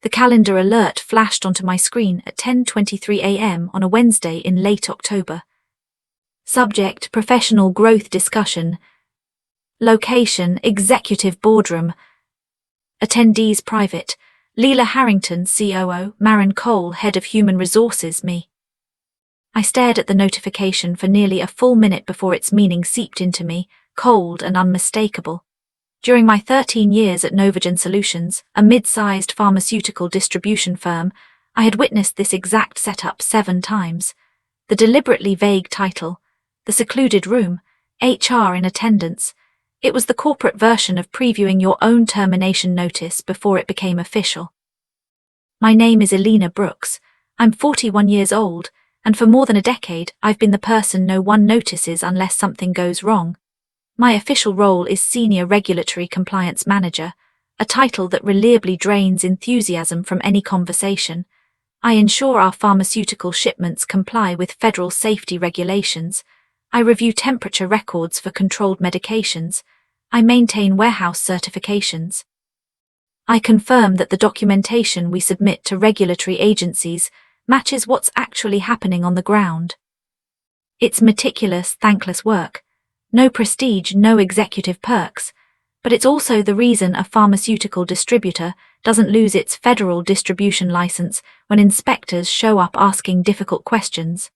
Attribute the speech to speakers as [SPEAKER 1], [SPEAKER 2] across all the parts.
[SPEAKER 1] The calendar alert flashed onto my screen at 10:23 a.m. on a Wednesday in late October. Subject: Professional Growth Discussion. Location: Executive Boardroom. Attendees: Private. Lyra Harrington, COO, Maren Cole, Head of Human Resources, me. I stared at the notification for nearly a full minute before its meaning seeped into me, cold and unmistakable. During my 13 years at Novagen Solutions, a mid-sized pharmaceutical distribution firm, I had witnessed this exact setup 7 times. The deliberately vague title, the secluded room, HR in attendance. It was the corporate version of previewing your own termination notice before it became official. My name is Elena Brooks. I'm 41 years old, and for more than a decade, I've been the person no one notices unless something goes wrong. My official role is Senior Regulatory Compliance Manager, a title that reliably drains enthusiasm from any conversation. I ensure our pharmaceutical shipments comply with federal safety regulations. I review temperature records for controlled medications. I maintain warehouse certifications. I confirm that the documentation we submit to regulatory agencies matches what's actually happening on the ground. It's meticulous, thankless work. No prestige, no executive perks, but it's also the reason a pharmaceutical distributor doesn't lose its federal distribution license when inspectors show up asking difficult questions.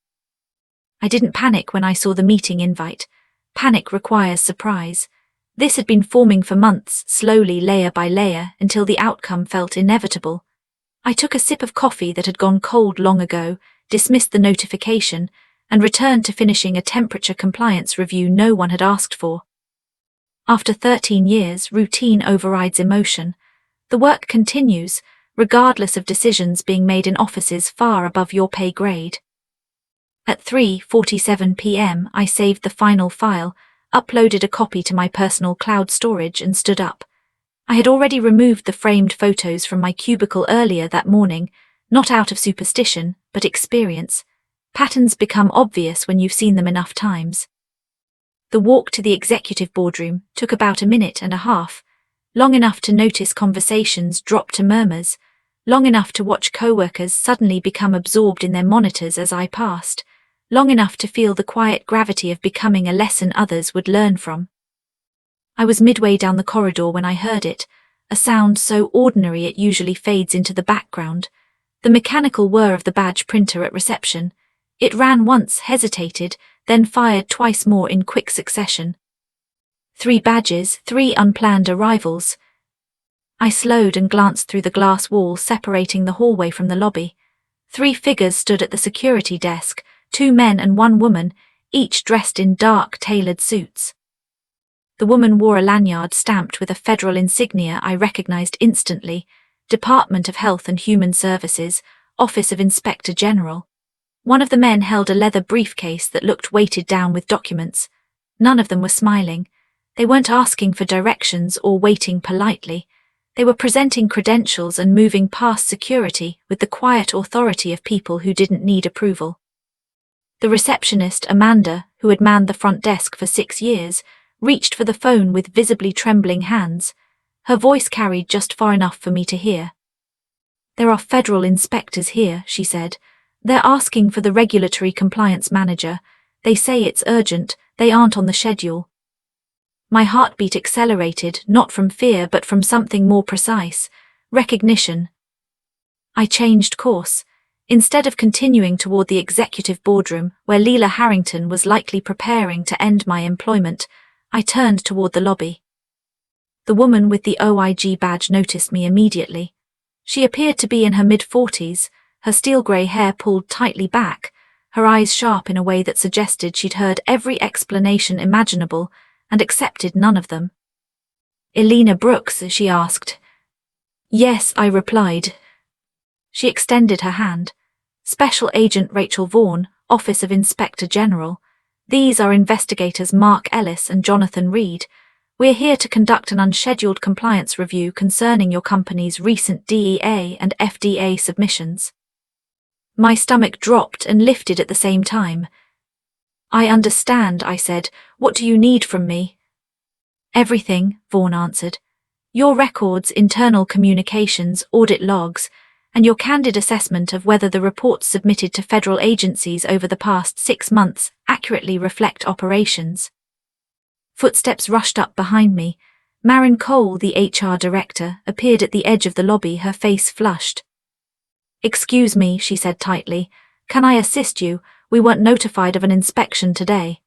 [SPEAKER 1] I didn't panic when I saw the meeting invite. Panic requires surprise. This had been forming for months, slowly, layer by layer, until the outcome felt inevitable. I took a sip of coffee that had gone cold long ago, dismissed the notification, and returned to finishing a temperature compliance review no one had asked for. After 13 years, routine overrides emotion. The work continues, regardless of decisions being made in offices far above your pay grade. At 3:47 p.m., I saved the final file, uploaded a copy to my personal cloud storage, and stood up. I had already removed the framed photos from my cubicle earlier that morning, not out of superstition, but experience. Patterns become obvious when you've seen them enough times. The walk to the executive boardroom took about a minute and a half, long enough to notice conversations drop to murmurs, long enough to watch co-workers suddenly become absorbed in their monitors as I passed, long enough to feel the quiet gravity of becoming a lesson others would learn from. I was midway down the corridor when I heard it, a sound so ordinary it usually fades into the background, the mechanical whir of the badge printer at reception. It ran once, hesitated, then fired twice more in quick succession. 3 badges, 3 unplanned arrivals. I slowed and glanced through the glass wall separating the hallway from the lobby. 3 figures stood at the security desk, 2 men and 1 woman, each dressed in dark, tailored suits. The woman wore a lanyard stamped with a federal insignia I recognized instantly: Department of Health and Human Services, Office of Inspector General. One of the men held a leather briefcase that looked weighted down with documents. None of them were smiling. They weren't asking for directions or waiting politely. They were presenting credentials and moving past security with the quiet authority of people who didn't need approval. The receptionist, Amanda, who had manned the front desk for 6 years, reached for the phone with visibly trembling hands. Her voice carried just far enough for me to hear. "There are federal inspectors here," she said. "They're asking for the regulatory compliance manager. They say it's urgent, they aren't on the schedule." My heartbeat accelerated, not from fear but from something more precise: recognition. I changed course. Instead of continuing toward the executive boardroom, where Lyra Harrington was likely preparing to end my employment, I turned toward the lobby. The woman with the OIG badge noticed me immediately. She appeared to be in her mid-40s, her steel-grey hair pulled tightly back, her eyes sharp in a way that suggested she'd heard every explanation imaginable and accepted none of them. "Elena Brooks?" she asked. "Yes," I replied. She extended her hand. "Special Agent Rachel Vaughan, Office of Inspector General. These are investigators Mark Ellis and Jonathan Reed. We're here to conduct an unscheduled compliance review concerning your company's recent DEA and FDA submissions." My stomach dropped and lifted at the same time. "I understand," I said. "What do you need from me?" "Everything," Vaughan answered. Your records, internal communications, audit logs, and your candid assessment of whether the reports submitted to federal agencies over the past 6 months accurately reflect operations. Footsteps rushed up behind me. Maren Cole, the HR director, appeared at the edge of the lobby, her face flushed. "Excuse me," she said tightly. "Can I assist you? We weren't notified of an inspection today."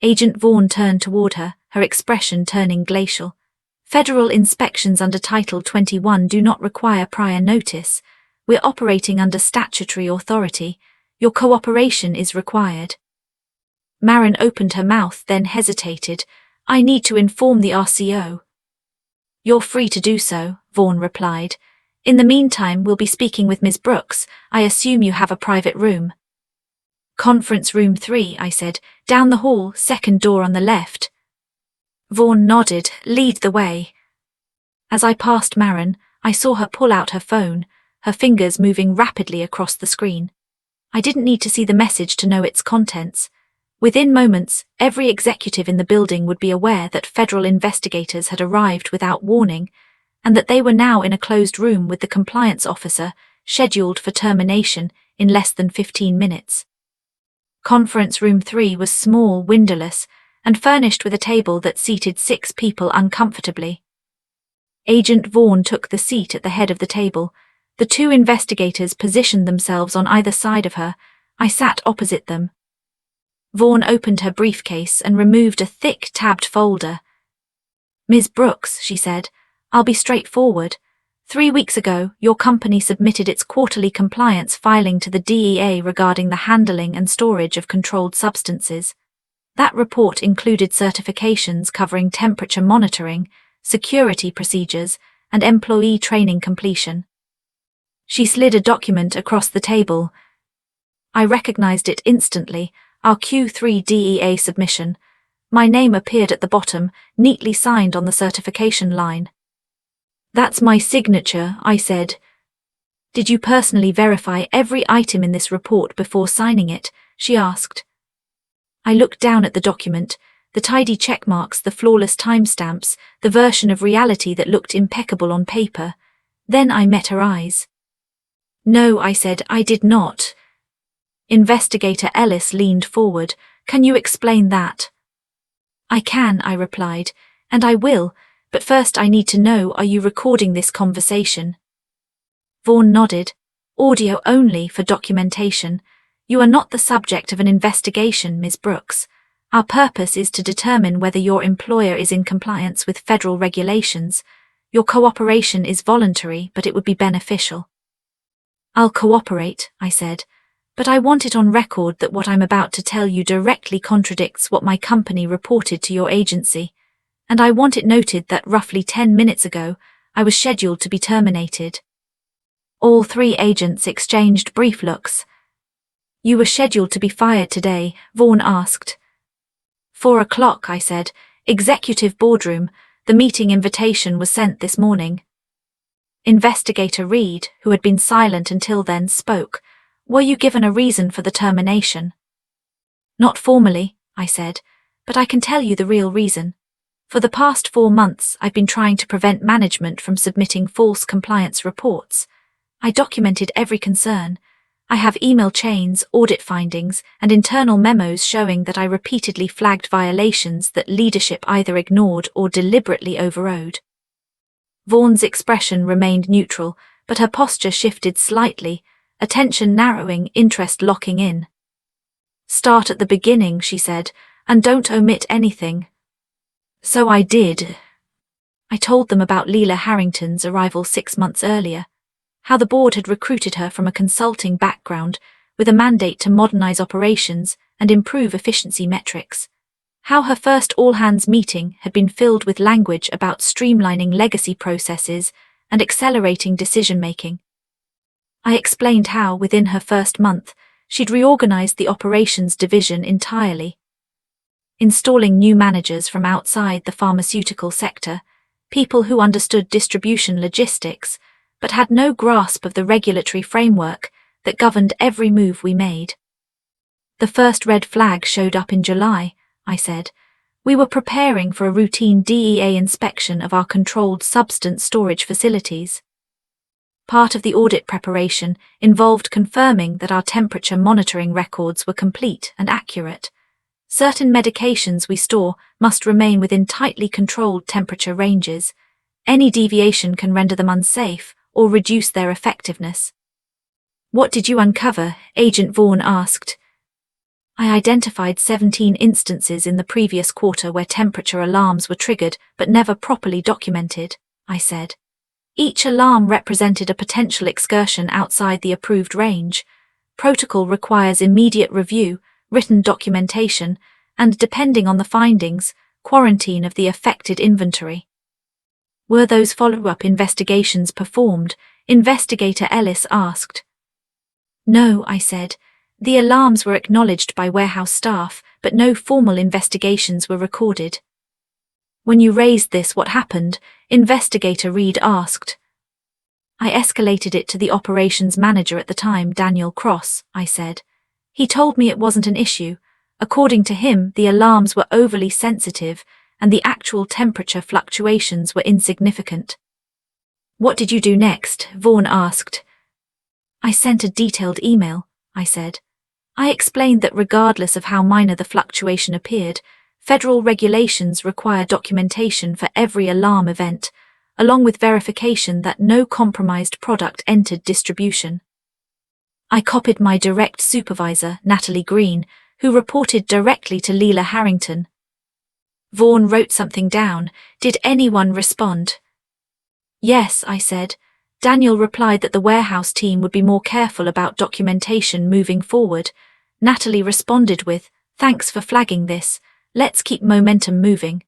[SPEAKER 1] Agent Vaughan turned toward her, her expression turning glacial. "Federal inspections under Title 21 do not require prior notice. We're operating under statutory authority. Your cooperation is required." Maren opened her mouth, then hesitated. "I need to inform the RCO." "You're free to do so," Vaughan replied. "In the meantime, we'll be speaking with Ms. Brooks. I assume you have a private room." "Conference room 3, I said. "Down the hall, second door on the left." Vaughan nodded. "Lead the way." As I passed Maren, I saw her pull out her phone, her fingers moving rapidly across the screen. I didn't need to see the message to know its contents. Within moments, every executive in the building would be aware that federal investigators had arrived without warning, and that they were now in a closed room with the compliance officer, scheduled for termination in less than 15 minutes. Conference room 3 was small, windowless, and furnished with a table that seated 6 people uncomfortably. Agent Vaughan took the seat at the head of the table. The 2 investigators positioned themselves on either side of her. I sat opposite them. Vaughan opened her briefcase and removed a thick, tabbed folder. "Ms. Brooks," she said, "I'll be straightforward. 3 weeks ago, your company submitted its quarterly compliance filing to the DEA regarding the handling and storage of controlled substances. That report included certifications covering temperature monitoring, security procedures, and employee training completion." She slid a document across the table. I recognized it instantly. Our Q3 DEA submission. My name appeared at the bottom, neatly signed on the certification line. "That's my signature," I said. "Did you personally verify every item in this report before signing it?" she asked. I looked down at the document, the tidy checkmarks, the flawless timestamps, the version of reality that looked impeccable on paper. Then I met her eyes. "No," I said, "I did not." Investigator Ellis leaned forward. "Can you explain that?" "I can," I replied, "and I will, but first I need to know, are you recording this conversation?" Vaughan nodded. "Audio only for documentation. You are not the subject of an investigation, Ms. Brooks. Our purpose is to determine whether your employer is in compliance with federal regulations. Your cooperation is voluntary, but it would be beneficial." "I'll cooperate," I said. "But I want it on record that what I'm about to tell you directly contradicts what my company reported to your agency, and I want it noted that roughly 10 minutes ago, I was scheduled to be terminated." All 3 agents exchanged brief looks. "You were scheduled to be fired today?" Vaughan asked. 4 o'clock, I said. "Executive boardroom. The meeting invitation was sent this morning." Investigator Reed, who had been silent until then, spoke. "Were you given a reason for the termination?" "Not formally," I said, "but I can tell you the real reason. For the past 4 months, I've been trying to prevent management from submitting false compliance reports. I documented every concern. I have email chains, audit findings, and internal memos showing that I repeatedly flagged violations that leadership either ignored or deliberately overrode." Vaughan's expression remained neutral, but her posture shifted slightly, attention narrowing, interest locking in. "Start at the beginning," she said, "and don't omit anything." So I did. I told them about Leela Harrington's arrival 6 months earlier, how the board had recruited her from a consulting background with a mandate to modernize operations and improve efficiency metrics, how her first all-hands meeting had been filled with language about streamlining legacy processes and accelerating decision-making. I explained how, within her first month, she'd reorganized the operations division entirely, installing new managers from outside the pharmaceutical sector, people who understood distribution logistics, but had no grasp of the regulatory framework that governed every move we made. "The first red flag showed up in July," I said, We were preparing for a routine DEA inspection of our controlled substance storage facilities. Part of the audit preparation involved confirming that our temperature monitoring records were complete and accurate. Certain medications we store must remain within tightly controlled temperature ranges. Any deviation can render them unsafe or reduce their effectiveness. "What did you uncover?" Agent Vaughn asked. "I identified 17 instances in the previous quarter where temperature alarms were triggered but never properly documented," I said. "Each alarm represented a potential excursion outside the approved range. Protocol requires immediate review, written documentation, and, depending on the findings, quarantine of the affected inventory." "Were those follow-up investigations performed?" Investigator Ellis asked. "No," I said. "The alarms were acknowledged by warehouse staff, but no formal investigations were recorded." "When you raised this, what happened?" Investigator Reed asked. "I escalated it to the operations manager at the time, Daniel Cross," I said. "He told me it wasn't an issue. According to him, the alarms were overly sensitive and the actual temperature fluctuations were insignificant." "What did you do next?" Vaughn asked. "I sent a detailed email," I said. "I explained that regardless of how minor the fluctuation appeared, federal regulations require documentation for every alarm event, along with verification that no compromised product entered distribution. I copied my direct supervisor, Natalie Green, who reported directly to Lyra Harrington. Vaughn wrote something down. "Did anyone respond?" "Yes," I said. Daniel replied that the warehouse team would be more careful about documentation moving forward. Natalie responded with, "Thanks for flagging this. Let's keep momentum moving."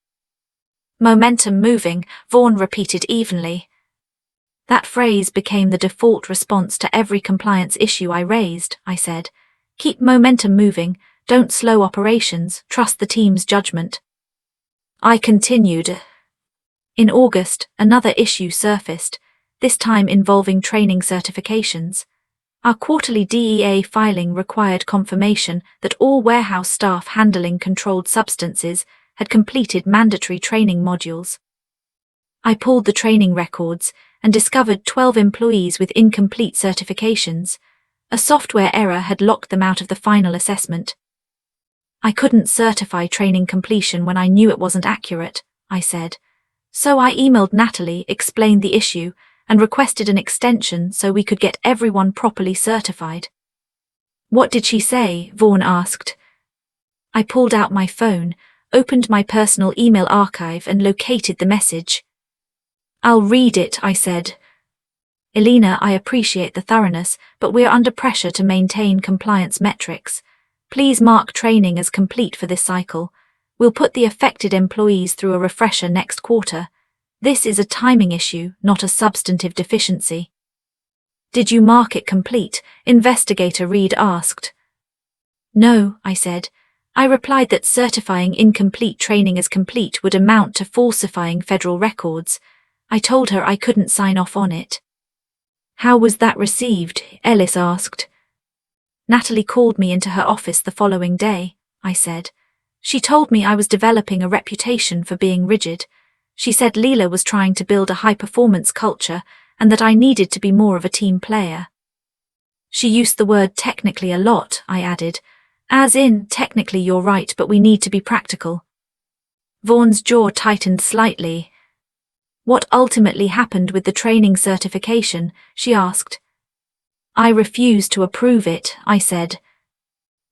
[SPEAKER 1] "Momentum moving," Vaughn repeated evenly. That phrase became the default response to every compliance issue I raised, I said. "Keep momentum moving, don't slow operations, trust the team's judgment." I continued. In August, another issue surfaced, this time involving training certifications. Our quarterly DEA filing required confirmation that all warehouse staff handling controlled substances had completed mandatory training modules. I pulled the training records and discovered 12 employees with incomplete certifications. A software error had locked them out of the final assessment. "I couldn't certify training completion when I knew it wasn't accurate," I said. So I emailed Natalie, explained the issue, and requested an extension so we could get everyone properly certified. "What did she say?" Vaughn asked. I pulled out my phone, opened my personal email archive and located the message. "I'll read it," I said. "Elena, I appreciate the thoroughness, but we're under pressure to maintain compliance metrics. Please mark training as complete for this cycle. We'll put the affected employees through a refresher next quarter. This is a timing issue, not a substantive deficiency." "Did you mark it complete?" Investigator Reed asked. "No," I said. I replied that certifying incomplete training as complete would amount to falsifying federal records. I told her I couldn't sign off on it. "How was that received?" Ellis asked. "Natalie called me into her office the following day," I said. "She told me I was developing a reputation for being rigid. She said Lyra was trying to build a high-performance culture and that I needed to be more of a team player. She used the word technically a lot," I added. "As in, technically you're right, but we need to be practical." Vaughn's jaw tightened slightly. "What ultimately happened with the training certification?" she asked. "I refuse to approve it," I said.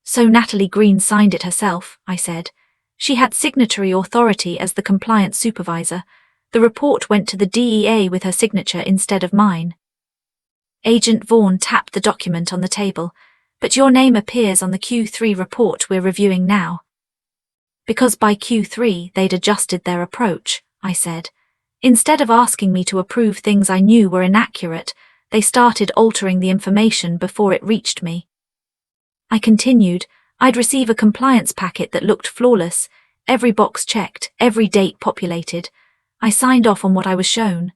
[SPEAKER 1] "So Natalie Green signed it herself," I said. "She had signatory authority as the compliance supervisor. The report went to the DEA with her signature instead of mine." Agent Vaughn tapped the document on the table. "But your name appears on the Q3 report we're reviewing now." "Because by Q3 they'd adjusted their approach," I said. "Instead of asking me to approve things I knew were inaccurate, they started altering the information before it reached me." I continued. I'd receive a compliance packet that looked flawless, every box checked, every date populated. I signed off on what I was shown.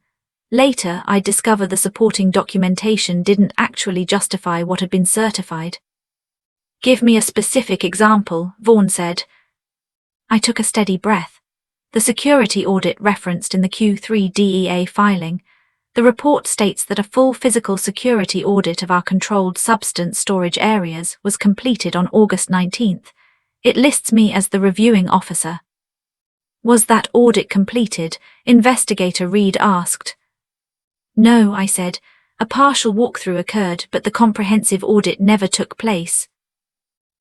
[SPEAKER 1] Later, I'd discover the supporting documentation didn't actually justify what had been certified. "Give me a specific example," Vaughn said. I took a steady breath. The security audit referenced in the Q3 DEA filing. The report states that a full physical security audit of our controlled substance storage areas was completed on August 19th. It lists me as the reviewing officer. Was that audit completed? Investigator Reed asked. No, I said. A partial walkthrough occurred, but the comprehensive audit never took place.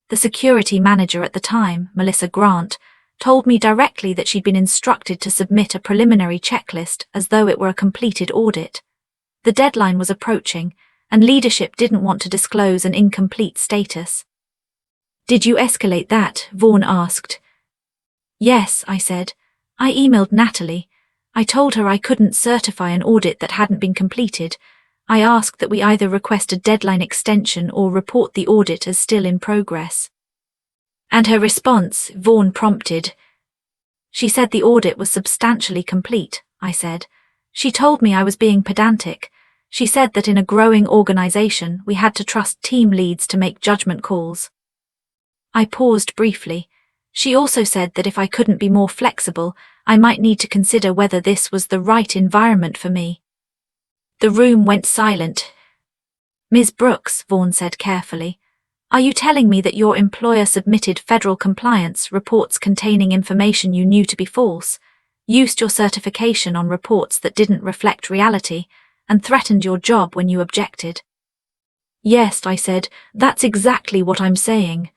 [SPEAKER 1] The security manager at the time, Melissa Grant, told me directly that she'd been instructed to submit a preliminary checklist as though it were a completed audit. The deadline was approaching, and leadership didn't want to disclose an incomplete status. Did you escalate that? Vaughn asked. Yes, I said. I emailed Natalie. I told her I couldn't certify an audit that hadn't been completed. I asked that we either request a deadline extension or report the audit as still in progress. And her response, Vaughn prompted. She said the audit was substantially complete, I said. She told me I was being pedantic. She said that in a growing organization we had to trust team leads to make judgment calls. I paused briefly. She also said that if I couldn't be more flexible, I might need to consider whether this was the right environment for me. The room went silent. Ms. Brooks, Vaughn said carefully, are you telling me that your employer submitted federal compliance reports containing information you knew to be false, used your certification on reports that didn't reflect reality, and threatened your job when you objected? Yes, I said, that's exactly what I'm saying.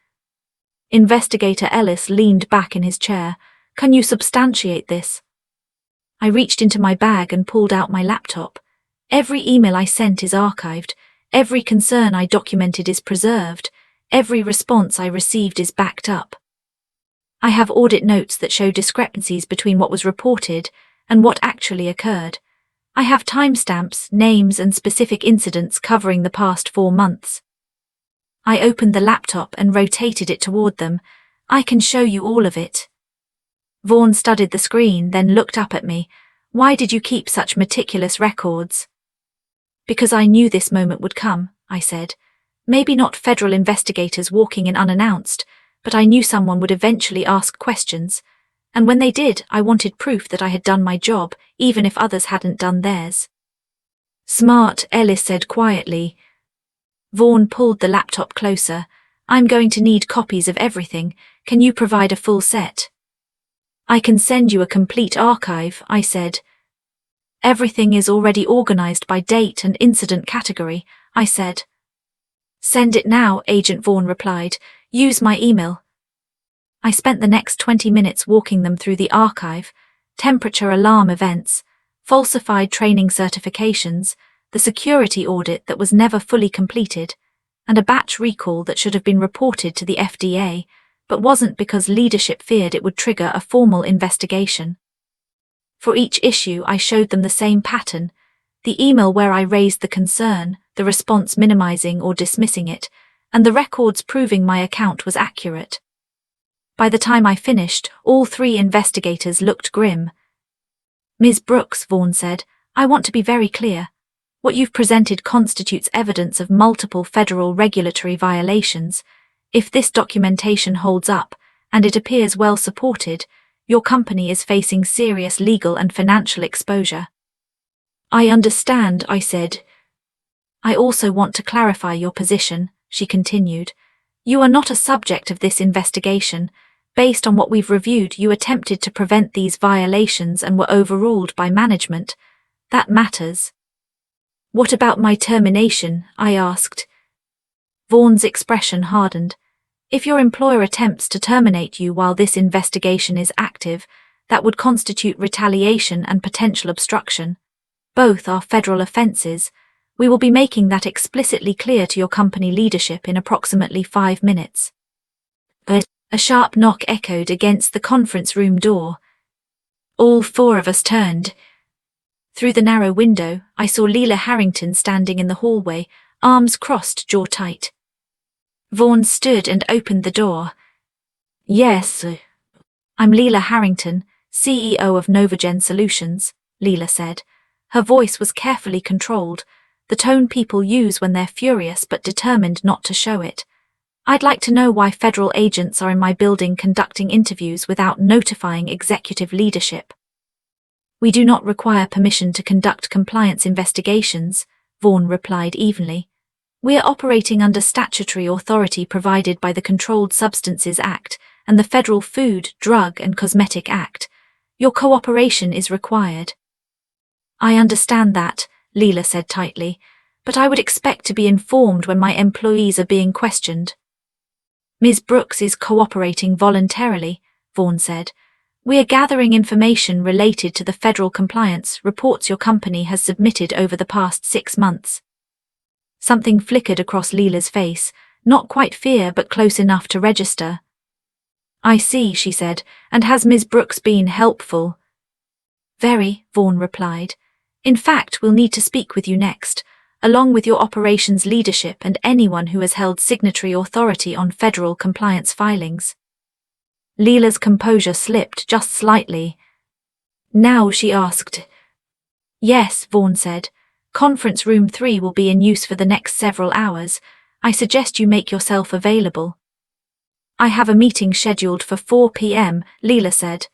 [SPEAKER 1] Investigator Ellis leaned back in his chair. Can you substantiate this? I reached into my bag and pulled out my laptop. Every email I sent is archived. Every concern I documented is preserved. Every response I received is backed up. I have audit notes that show discrepancies between what was reported and what actually occurred. I have timestamps, names, and specific incidents covering the past 4 months. I opened the laptop and rotated it toward them. I can show you all of it. Vaughn studied the screen, then looked up at me. Why did you keep such meticulous records? Because I knew this moment would come, I said. Maybe not federal investigators walking in unannounced, but I knew someone would eventually ask questions. And when they did, I wanted proof that I had done my job, even if others hadn't done theirs. Smart, Ellis said quietly. Vaughn pulled the laptop closer. I'm going to need copies of everything. Can you provide a full set? I can send you a complete archive, I said. Everything is already organized by date and incident category, I said. Send it now, Agent Vaughn replied. Use my email. I spent the next 20 minutes walking them through the archive, temperature alarm events, falsified training certifications, the security audit that was never fully completed, and a batch recall that should have been reported to the FDA, but wasn't because leadership feared it would trigger a formal investigation. For each issue, I showed them the same pattern, the email where I raised the concern, the response minimizing or dismissing it, and the records proving my account was accurate. By the time I finished, all 3 investigators looked grim. Ms. Brooks, Vaughn said, I want to be very clear. What you've presented constitutes evidence of multiple federal regulatory violations. If this documentation holds up, and it appears well supported, your company is facing serious legal and financial exposure. I understand, I said. I also want to clarify your position, she continued. You are not a subject of this investigation. Based on what we've reviewed, you attempted to prevent these violations and were overruled by management. That matters. What about my termination? I asked. Vaughn's expression hardened. If your employer attempts to terminate you while this investigation is active, that would constitute retaliation and potential obstruction. Both are federal offenses. We will be making that explicitly clear to your company leadership in approximately 5 minutes. A sharp knock echoed against the conference room door. All 4 of us turned. Through the narrow window, I saw Lyra Harrington standing in the hallway, arms crossed, jaw tight. Vaughn stood and opened the door. Yes, I'm Lyra Harrington, CEO of Novagen Solutions, Lyra said. Her voice was carefully controlled, the tone people use when they're furious but determined not to show it. I'd like to know why federal agents are in my building conducting interviews without notifying executive leadership. We do not require permission to conduct compliance investigations, Vaughan replied evenly. We are operating under statutory authority provided by the Controlled Substances Act and the Federal Food, Drug and Cosmetic Act. Your cooperation is required. I understand that, Lyra said tightly, but I would expect to be informed when my employees are being questioned. Ms. Brooks is cooperating voluntarily, Vaughan said. We are gathering information related to the federal compliance reports your company has submitted over the past 6 months. Something flickered across Lyra's face, not quite fear but close enough to register. I see, she said, and has Ms. Brooks been helpful? Very, Vaughan replied. In fact, we'll need to speak with you next, along with your operations leadership and anyone who has held signatory authority on federal compliance filings. Lyra's composure slipped just slightly. Now, she asked. Yes, Vaughan said. Conference room 3 will be in use for the next several hours. I suggest you make yourself available. I have a meeting scheduled for 4 p.m., Lyra said.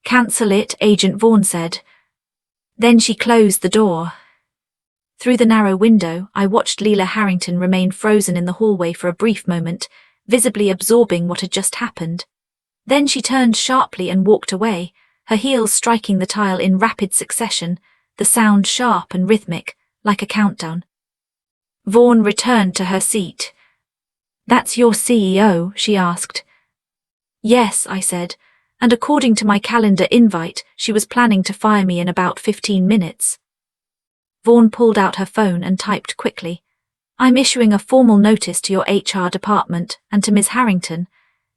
[SPEAKER 1] Cancel it, Agent Vaughan said. Then she closed the door. Through the narrow window, I watched Lyra Harrington remain frozen in the hallway for a brief moment, visibly absorbing what had just happened. Then she turned sharply and walked away, her heels striking the tile in rapid succession, the sound sharp and rhythmic, like a countdown. Vaughan returned to her seat. That's your CEO, she asked. Yes, I said, and according to my calendar invite, she was planning to fire me in about 15 minutes. Vaughan pulled out her phone and typed quickly. I'm issuing a formal notice to your HR department and to Ms. Harrington.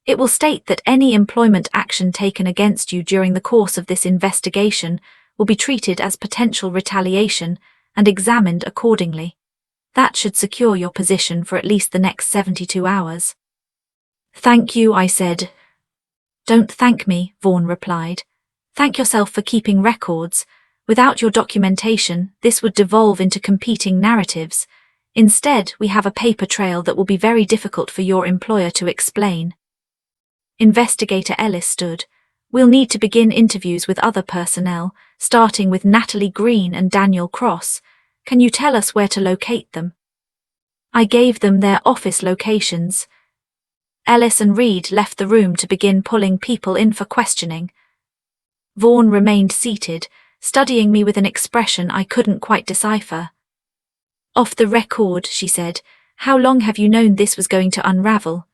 [SPEAKER 1] It will state that any employment action taken against you during the course of this investigation will be treated as potential retaliation and examined accordingly. That should secure your position for at least the next 72 hours. Thank you, I said. Don't thank me, Vaughan replied. Thank yourself for keeping records. Without your documentation, this would devolve into competing narratives. Instead, we have a paper trail that will be very difficult for your employer to explain. Investigator Ellis stood. We'll need to begin interviews with other personnel, starting with Natalie Green and Daniel Cross. Can you tell us where to locate them? I gave them their office locations. Ellis and Reed left the room to begin pulling people in for questioning. Vaughan remained seated, studying me with an expression I couldn't quite decipher. Off the record, she said, how long have you known this was going to unravel?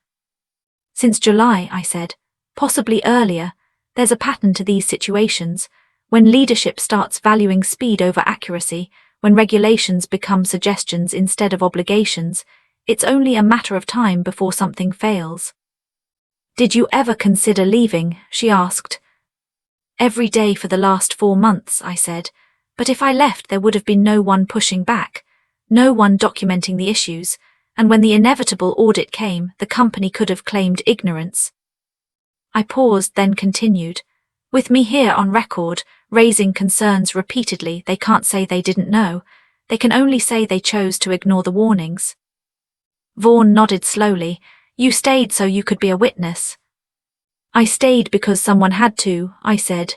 [SPEAKER 1] Since July, I said. Possibly earlier. There's a pattern to these situations. When leadership starts valuing speed over accuracy, when regulations become suggestions instead of obligations, it's only a matter of time before something fails. Did you ever consider leaving? She asked. Every day for the last 4 months, I said. But if I left, there would have been no one pushing back, no one documenting the issues, and when the inevitable audit came, the company could have claimed ignorance. I paused, then continued. With me here on record, raising concerns repeatedly, they can't say they didn't know. They can only say they chose to ignore the warnings. Vaughan nodded slowly. You stayed so you could be a witness. I stayed because someone had to, I said.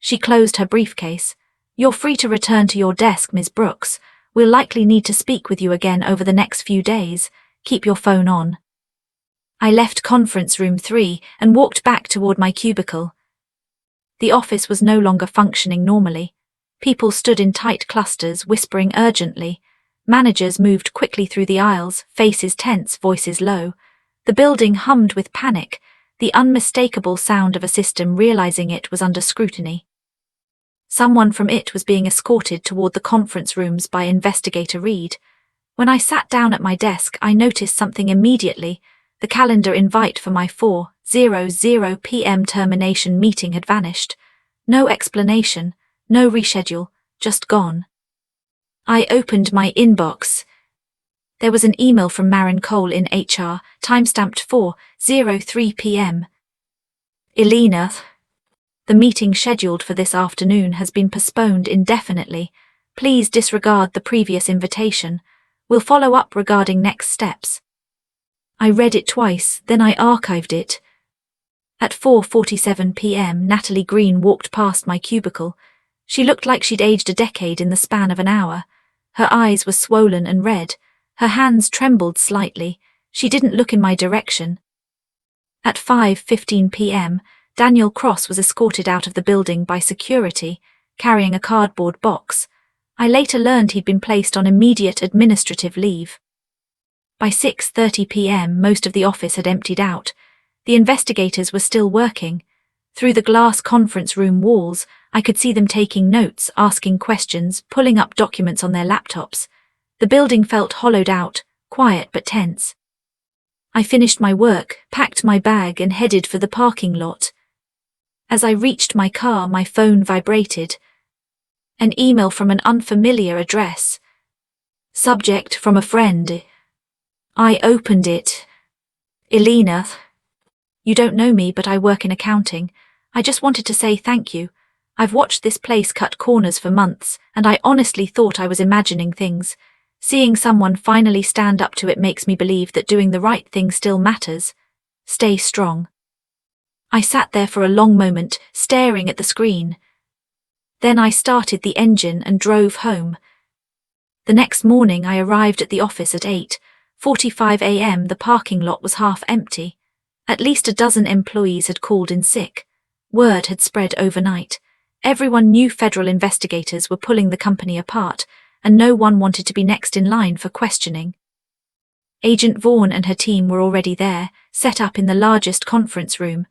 [SPEAKER 1] She closed her briefcase. You're free to return to your desk, Ms. Brooks. We'll likely need to speak with you again over the next few days. Keep your phone on. I left conference room 3 and walked back toward my cubicle. The office was no longer functioning normally. People stood in tight clusters, whispering urgently. Managers moved quickly through the aisles, faces tense, voices low. The building hummed with panic, the unmistakable sound of a system realizing it was under scrutiny. Someone from it was being escorted toward the conference rooms by Investigator Reed. When I sat down at my desk, I noticed something immediately. The calendar invite for my 4:00 p.m. termination meeting had vanished. No explanation, no reschedule, just gone. I opened my inbox. There was an email from Marin Cole in HR, timestamped 4:03 p.m. Elena, the meeting scheduled for this afternoon has been postponed indefinitely. Please disregard the previous invitation. We'll follow up regarding next steps. I read it twice, then I archived it. At 4:47 p.m. Natalie Green walked past my cubicle. She looked like she'd aged a decade in the span of an hour. Her eyes were swollen and red. Her hands trembled slightly. She didn't look in my direction. At 5:15 p.m., Daniel Cross was escorted out of the building by security, carrying a cardboard box. I later learned he'd been placed on immediate administrative leave. By 6:30 p.m., most of the office had emptied out. The investigators were still working. Through the glass conference room walls, I could see them taking notes, asking questions, pulling up documents on their laptops. The building felt hollowed out, quiet but tense. I finished my work, packed my bag and headed for the parking lot. As I reached my car, my phone vibrated. An email from an unfamiliar address. Subject: from a friend. I opened it. Elena, you don't know me, but I work in accounting. I just wanted to say thank you. I've watched this place cut corners for months, and I honestly thought I was imagining things. Seeing someone finally stand up to it makes me believe that doing the right thing still matters. Stay strong. I sat there for a long moment, staring at the screen. Then I started the engine and drove home. The next morning I arrived at the office at 8:45 a.m. The parking lot was half empty. At least a dozen employees had called in sick. Word had spread overnight. Everyone knew federal investigators were pulling the company apart, and no one wanted to be next in line for questioning. Agent Vaughan and her team were already there, set up in the largest conference room.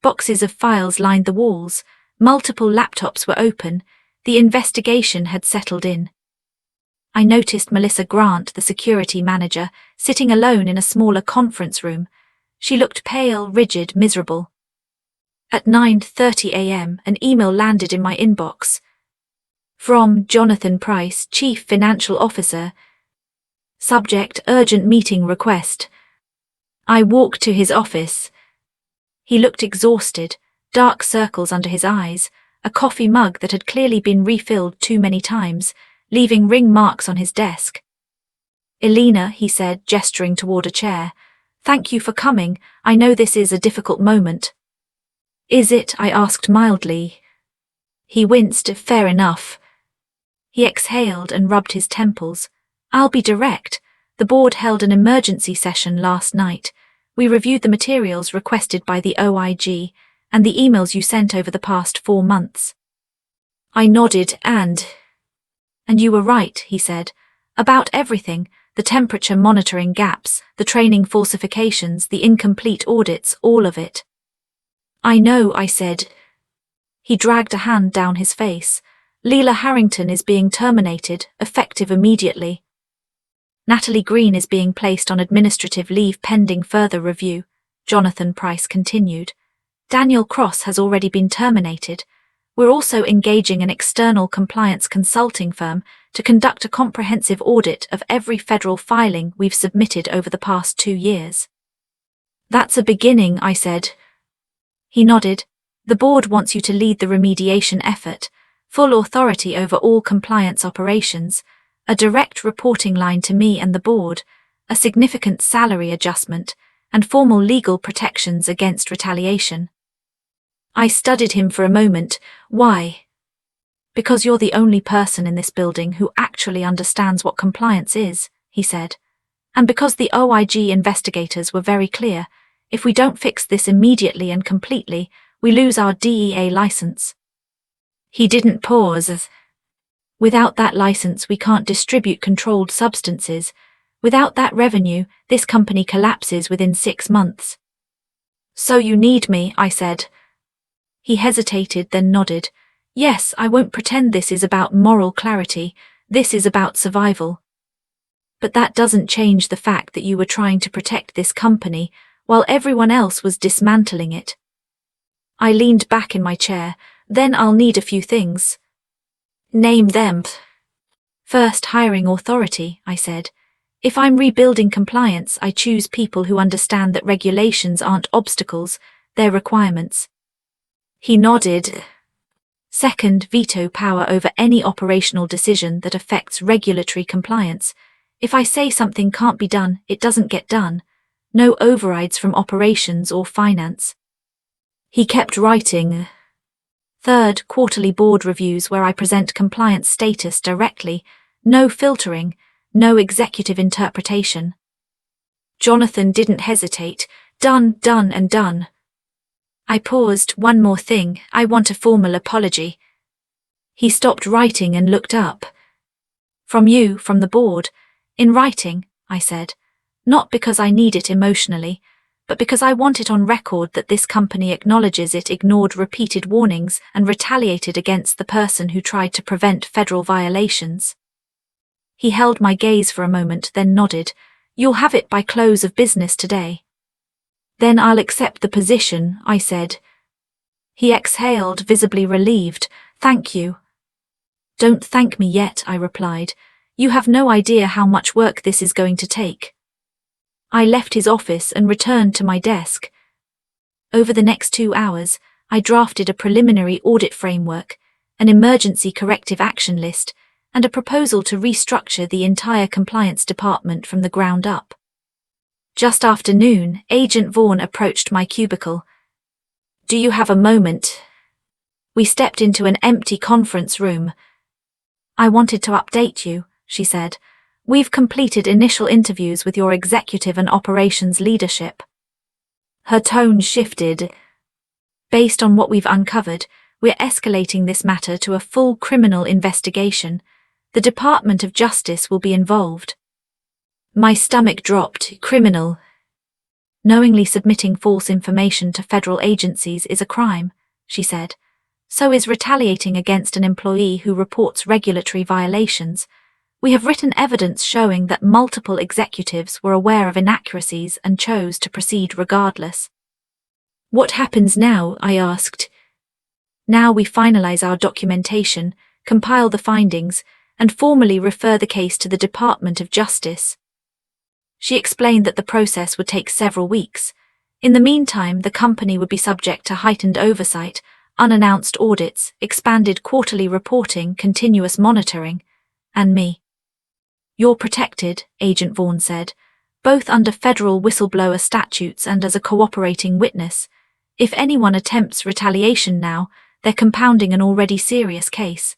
[SPEAKER 1] Boxes of files lined the walls. Multiple laptops were open. The investigation had settled in. I noticed Melissa Grant, the security manager, sitting alone in a smaller conference room. She looked pale, rigid, miserable. At 9:30 a.m., an email landed in my inbox. From Jonathan Price, Chief Financial Officer. Subject: urgent meeting request. I walked to his office. He looked exhausted, dark circles under his eyes, a coffee mug that had clearly been refilled too many times, leaving ring marks on his desk. Elena, he said, gesturing toward a chair. Thank you for coming. I know this is a difficult moment. Is it? I asked mildly. He winced. Fair enough. He exhaled and rubbed his temples. I'll be direct. The board held an emergency session last night. We reviewed the materials requested by the OIG and the emails you sent over the past 4 months. I nodded. And you were right, he said, about everything, the temperature monitoring gaps, the training falsifications, the incomplete audits, all of it. I know, I said. He dragged a hand down his face. Leela Harrington is being terminated, effective immediately. Natalie Green is being placed on administrative leave pending further review, Jonathan Price continued. Daniel Cross has already been terminated. We're also engaging an external compliance consulting firm to conduct a comprehensive audit of every federal filing we've submitted over the past 2 years. That's a beginning, I said. He nodded. The board wants you to lead the remediation effort, full authority over all compliance operations, a direct reporting line to me and the board, a significant salary adjustment, and formal legal protections against retaliation. I studied him for a moment. Why? Because you're the only person in this building who actually understands what compliance is, he said. And because the OIG investigators were very clear, if we don't fix this immediately and completely, we lose our DEA license. He didn't pause. Without that license, we can't distribute controlled substances. Without that revenue, this company collapses within 6 months. So you need me, I said. He hesitated, then nodded. Yes, I won't pretend this is about moral clarity. This is about survival. But that doesn't change the fact that you were trying to protect this company while everyone else was dismantling it. I leaned back in my chair. Then I'll need a few things. Name them. First, hiring authority, I said. If I'm rebuilding compliance, I choose people who understand that regulations aren't obstacles, they're requirements. He nodded. Second, veto power over any operational decision that affects regulatory compliance. If I say something can't be done, it doesn't get done. No overrides from operations or finance. He kept writing. Third, quarterly board reviews where I present compliance status directly. No filtering, no executive interpretation. Jonathan didn't hesitate. Done, done and done. I paused. One more thing, I want a formal apology. He stopped writing and looked up. From you, from the board. In writing, I said. Not because I need it emotionally, but because I want it on record that this company acknowledges it ignored repeated warnings and retaliated against the person who tried to prevent federal violations. He held my gaze for a moment, then nodded. You'll have it by close of business today. Then I'll accept the position, I said. He exhaled, visibly relieved. Thank you. Don't thank me yet, I replied. You have no idea how much work this is going to take. I left his office and returned to my desk. Over the next 2 hours, I drafted a preliminary audit framework, an emergency corrective action list, and a proposal to restructure the entire compliance department from the ground up. Just after noon, Agent Vaughan approached my cubicle. Do you have a moment? We stepped into an empty conference room. I wanted to update you, she said. We've completed initial interviews with your executive and operations leadership. Her tone shifted. Based on what we've uncovered, we're escalating this matter to a full criminal investigation. The Department of Justice will be involved. My stomach dropped. Criminal. Knowingly submitting false information to federal agencies is a crime, she said. So is retaliating against an employee who reports regulatory violations. We have written evidence showing that multiple executives were aware of inaccuracies and chose to proceed regardless. What happens now? I asked. Now we finalize our documentation, compile the findings, and formally refer the case to the Department of Justice. She explained that the process would take several weeks. In the meantime, the company would be subject to heightened oversight, unannounced audits, expanded quarterly reporting, continuous monitoring, and me. You're protected, Agent Vaughan said, both under federal whistleblower statutes and as a cooperating witness. If anyone attempts retaliation now, they're compounding an already serious case.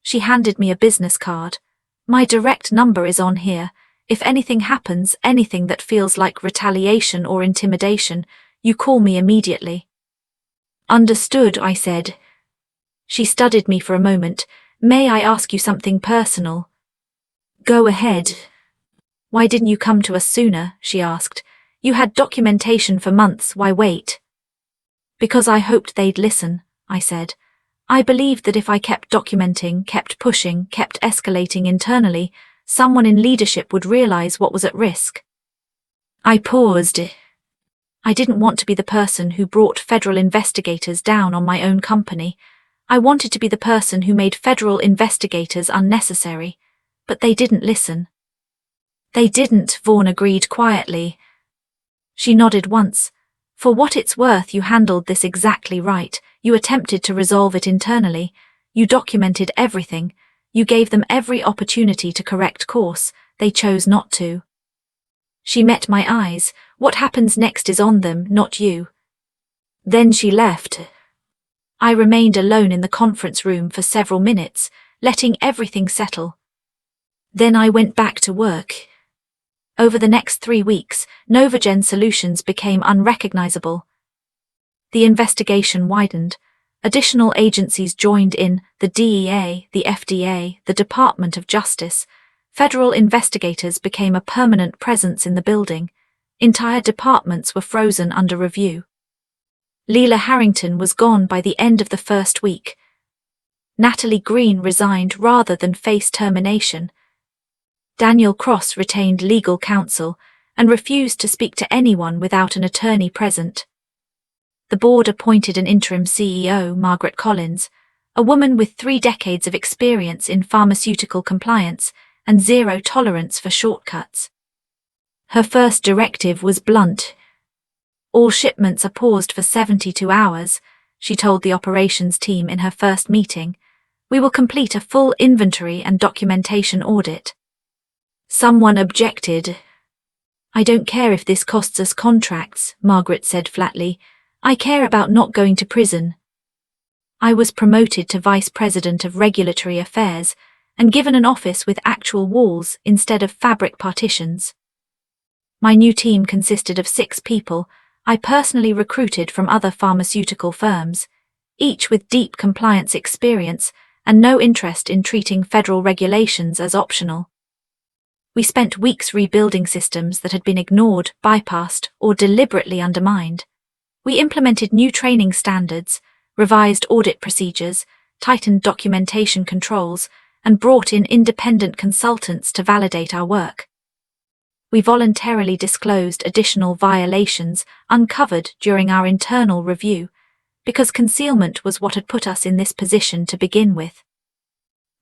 [SPEAKER 1] She handed me a business card. My direct number is on here. If anything happens, anything that feels like retaliation or intimidation, you call me immediately. Understood, I said. She studied me for a moment. May I ask you something personal? Go ahead. Why didn't you come to us sooner? She asked. You had documentation for months, why wait? Because I hoped they'd listen, I said. I believed that if I kept documenting, kept pushing, kept escalating internally, someone in leadership would realize what was at risk. I paused. I didn't want to be the person who brought federal investigators down on my own company. I wanted to be the person who made federal investigators unnecessary, but they didn't listen. They didn't, Vaughan agreed quietly. She nodded once. For what it's worth, you handled this exactly right. You attempted to resolve it internally. You documented everything. You gave them every opportunity to correct course. They chose not to. She met my eyes. What happens next is on them, not you. Then she left. I remained alone in the conference room for several minutes, letting everything settle. Then I went back to work. Over the next 3 weeks, Novagen Solutions became unrecognizable. The investigation widened. Additional agencies joined in, the DEA, the FDA, the Department of Justice. Federal investigators became a permanent presence in the building. Entire departments were frozen under review. Leela Harrington was gone by the end of the first week. Natalie Green resigned rather than face termination. Daniel Cross retained legal counsel and refused to speak to anyone without an attorney present. The board appointed an interim CEO, Margaret Collins, a woman with 3 decades of experience in pharmaceutical compliance and zero tolerance for shortcuts. Her first directive was blunt. All shipments are paused for 72 hours, she told the operations team in her first meeting. We will complete a full inventory and documentation audit. Someone objected. I don't care if this costs us contracts, Margaret said flatly. I care about not going to prison. I was promoted to Vice President of Regulatory Affairs and given an office with actual walls instead of fabric partitions. My new team consisted of 6 people I personally recruited from other pharmaceutical firms, each with deep compliance experience and no interest in treating federal regulations as optional. We spent weeks rebuilding systems that had been ignored, bypassed, or deliberately undermined. We implemented new training standards, revised audit procedures, tightened documentation controls, and brought in independent consultants to validate our work. We voluntarily disclosed additional violations uncovered during our internal review, because concealment was what had put us in this position to begin with.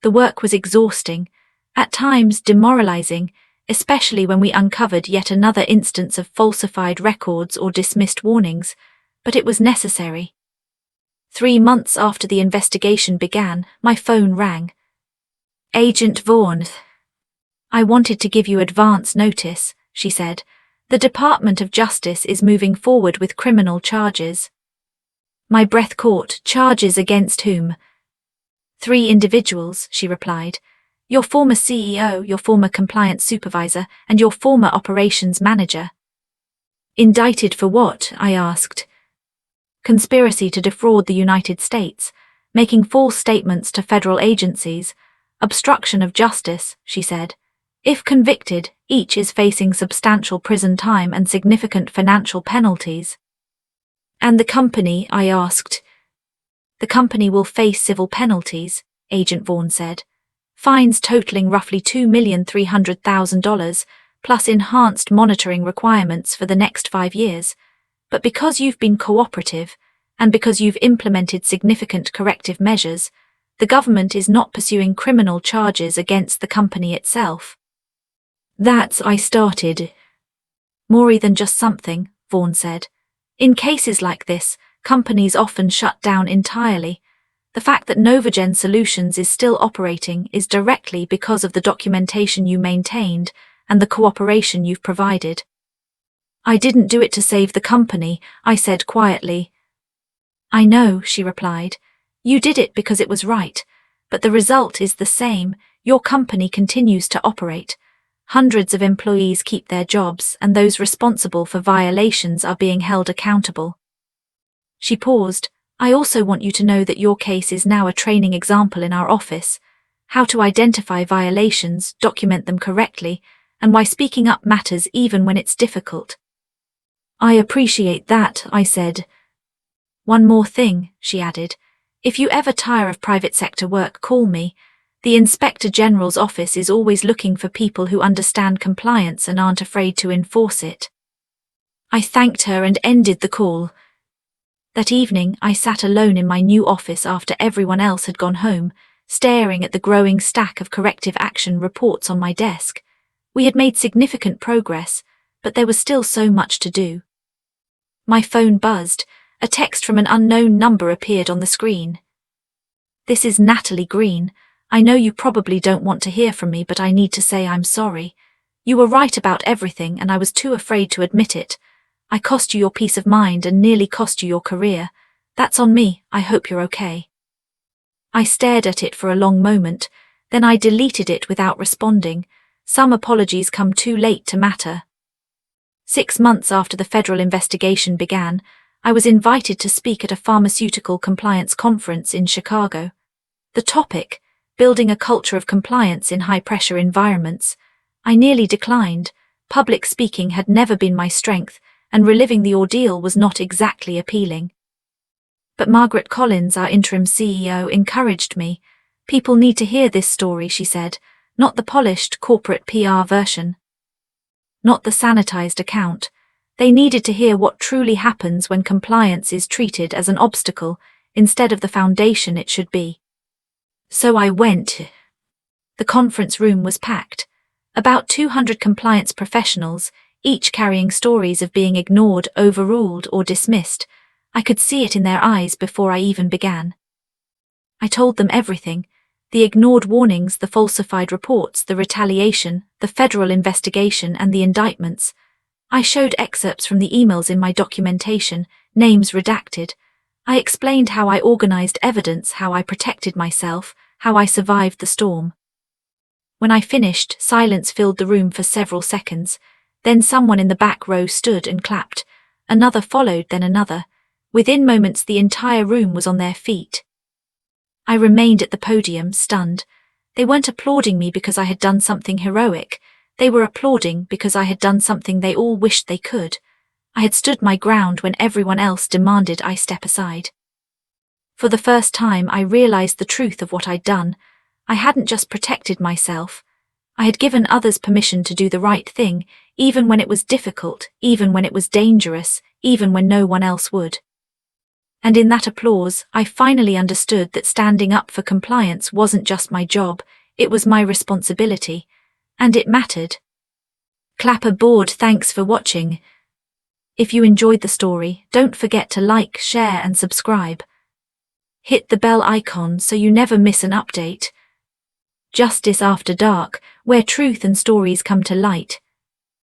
[SPEAKER 1] The work was exhausting, at times demoralizing, especially when we uncovered yet another instance of falsified records or dismissed warnings, but it was necessary. 3 months after the investigation began, my phone rang. Agent Vaughan. I wanted to give you advance notice, she said. The Department of Justice is moving forward with criminal charges. My breath caught. Charges against whom? 3 individuals, she replied. Your former CEO, your former compliance supervisor, and your former operations manager. Indicted for what? I asked. Conspiracy to defraud the United States, making false statements to federal agencies, obstruction of justice, she said. If convicted, each is facing substantial prison time and significant financial penalties. And the company? I asked. The company will face civil penalties, Agent Vaughan said. Fines totaling roughly $2,300,000, plus enhanced monitoring requirements for the next 5 years. But because you've been cooperative, and because you've implemented significant corrective measures, the government is not pursuing criminal charges against the company itself. That's I started. More than just something, Vaughan said. In cases like this, companies often shut down entirely. The fact that Novagen Solutions is still operating is directly because of the documentation you maintained and the cooperation you've provided. I didn't do it to save the company, I said quietly. I know, she replied. You did it because it was right, but the result is the same. Your company continues to operate. Hundreds of employees keep their jobs, and those responsible for violations are being held accountable. She paused. I also want you to know that your case is now a training example in our office, how to identify violations, document them correctly, and why speaking up matters even when it's difficult. I appreciate that, I said. One more thing, she added. If you ever tire of private sector work, call me. The Inspector General's office is always looking for people who understand compliance and aren't afraid to enforce it. I thanked her and ended the call. That evening, I sat alone in my new office after everyone else had gone home, staring at the growing stack of corrective action reports on my desk. We had made significant progress, but there was still so much to do. My phone buzzed. A text from an unknown number appeared on the screen. This is Natalie Green. I know you probably don't want to hear from me, but I need to say I'm sorry. You were right about everything, and I was too afraid to admit it. I cost you your peace of mind and nearly cost you your career. That's on me. I hope you're okay. I stared at it for a long moment, then I deleted it without responding. Some apologies come too late to matter. 6 months after the federal investigation began, I was invited to speak at a pharmaceutical compliance conference in Chicago. The topic, building a culture of compliance in high-pressure environments. I nearly declined. Public speaking had never been my strength, and reliving the ordeal was not exactly appealing. But Margaret Collins, our interim CEO, encouraged me. People need to hear this story, she said, not the polished corporate PR version. Not the sanitized account. They needed to hear what truly happens when compliance is treated as an obstacle instead of the foundation it should be. So I went. The conference room was packed. About 200 compliance professionals, each carrying stories of being ignored, overruled, or dismissed. I could see it in their eyes before I even began. I told them everything. The ignored warnings, the falsified reports, the retaliation, the federal investigation, and the indictments. I showed excerpts from the emails in my documentation, names redacted. I explained how I organized evidence, how I protected myself, how I survived the storm. When I finished, silence filled the room for several seconds. Then someone in the back row stood and clapped. Another followed, then another. Within moments, the entire room was on their feet. I remained at the podium, stunned. They weren't applauding me because I had done something heroic. They were applauding because I had done something they all wished they could. I had stood my ground when everyone else demanded I step aside. For the first time, I realized the truth of what I'd done. I hadn't just protected myself. I had given others permission to do the right thing, even when it was difficult, even when it was dangerous, even when no one else would. And in that applause, I finally understood that standing up for compliance wasn't just my job, it was my responsibility. And it mattered. Clapper board, thanks for watching. If you enjoyed the story, don't forget to like, share and subscribe. Hit the bell icon so you never miss an update. Justice After Dark, where truth and stories come to light.